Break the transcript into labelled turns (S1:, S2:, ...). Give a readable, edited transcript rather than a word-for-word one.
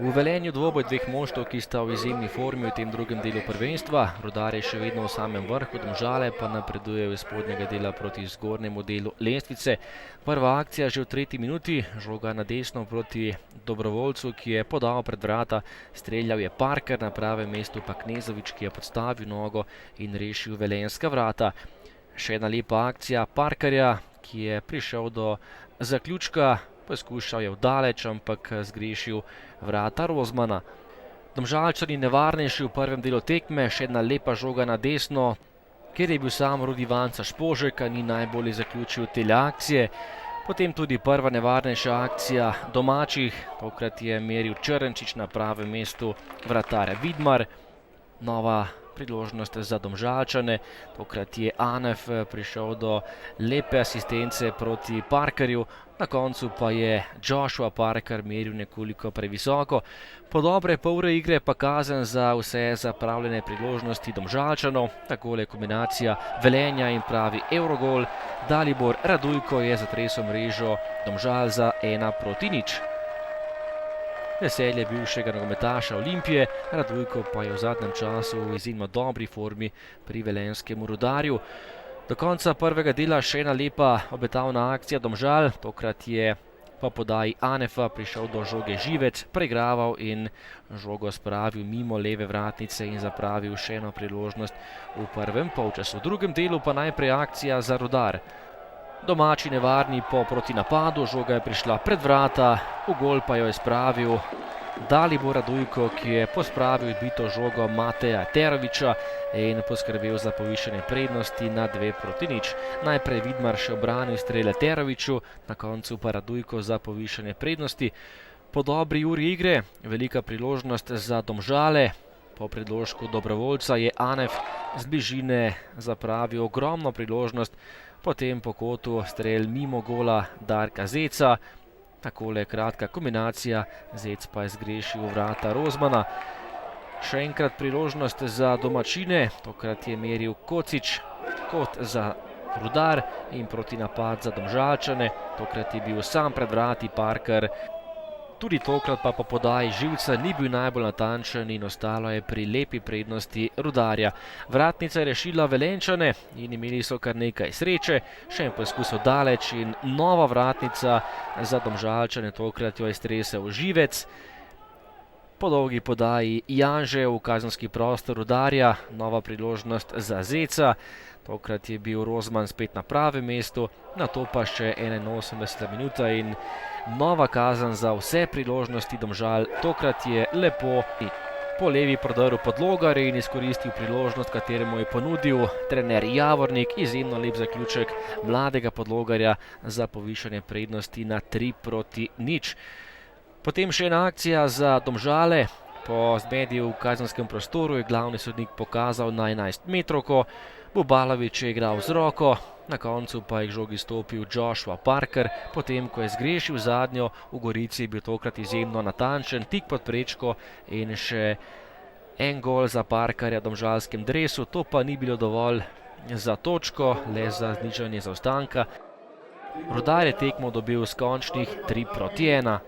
S1: V Velenju dvoboj dveh moštev, ki sta v izjemni formi v tem drugem delu prvenstva. Rudar je še vedno v samem vrhu, Domžale pa napredujejo iz spodnjega dela proti zgornjemu delu lestvice. Prva akcija že v 3. minuti, žoga na desno proti Dobrovoljcu, ki je podal pred vrata. Streljal je Parker, na pravem mestu pa Knezović, ki je podstavil nogo in rešil velenjska vrata. Še ena lepa akcija Parkerja, ki je prišel do zaključka. Poskušal je vdaleč, ampak zgrešil vrata Rozmana. Domžalčani nevarnejši v prvem delu tekme, še ena lepa žoga na desno, kjer je bil sam Rudi Vanca Špožek, a ni najbolje zaključil tele akcije. Potem tudi prva nevarnejša akcija domačih, tokrat je meril Črnčič, na pravem mestu vratar Vidmar. Nova priložnost za Domžalčane, tokrat je Anef prišel do lepe asistence proti Parkerju, na koncu pa je Joshua Parker meril nekoliko previsoko. Po dobre pol ure igre pa kazen za vse zapravljene priložnosti Domžalčanov, takole kombinacija Velenja in pravi Evrogol. Dalibor Radujko je zatresel mrežo Domžal za 1:0. Veselje bivšega nogometaša Olimpije, Radujko pa je v zadnjem času v izjemno dobri formi pri velenjskemu Rudarju. Do konca prvega dela še ena lepa obetavna akcija Domžal, tokrat je po podaji Anefa prišel do žoge Živec, preigraval in žogo spravil mimo leve vratnice in zapravil še eno priložnost v prvem polčasu. V drugem delu pa najprej akcija za Rudar. Domači nevarni po protinapadu, žoga je prišla pred vrata, v gol pa jo je spravil Dalibor Radujko, ki je pospravil bito žogo Mateja Terovića in poskrbel za povišanje prednosti na 2:0. Najprej Vidmar še obranil strele Teroviću, na koncu pa Radujko za povišanje prednosti. Po dobri uri igre, velika priložnost za Domžale. Po predložku Dobrovoljca je Anef z bližine zapravil ogromno priložnost, potem po kotu strel mimo gola Darka Zeca. Takole kratka kombinacija, Zec pa je zgrešil vrata Rozmana. Še enkrat priložnost za domačine, tokrat je meril Kocić, kot za Rudar in protinapad za Domžalčane. Tokrat je bil sam pred vrati Parker. Tudi tokrat pa po podaji Živca ni bil najbolj natančen in ostalo je pri lepi prednosti Rudarja. Vratnica je rešila Velenjčane in imeli so kar nekaj sreče. Še en poskus daleč in nova vratnica za Domžalčane, tokrat jo je stresel Živec. Po dolgi podaji Janže v kazenski prostor Rudarja, nova priložnost za Zeca. Tokrat je bil Rozman spet na pravem mestu, nato pa še 81. minuta in nova kazen za vse priložnosti Domžal. Tokrat je lepo po levi prodrl Podlogar in izkoristil priložnost, kateremu je ponudil trener Javornik. Izjemno lep zaključek mladega Podlogarja za povišanje prednosti na 3:0. Potem še ena akcija za Domžale. Po zmedi v kazenskem prostoru je glavni sodnik pokazal na 11-metrovko. Bubalović je igral z roko, na koncu pa je k žogi stopil Joshua Parker, potem ko je zgrešil zadnjo. V Gorici je bil tokrat izjemno natančen, tik pod prečko in še en gol za Parkerja v domžalskem dresu. To pa ni bilo dovolj za točko, le za znižanje zaostanka. Rudar je tekmo dobil s končnih 3:1.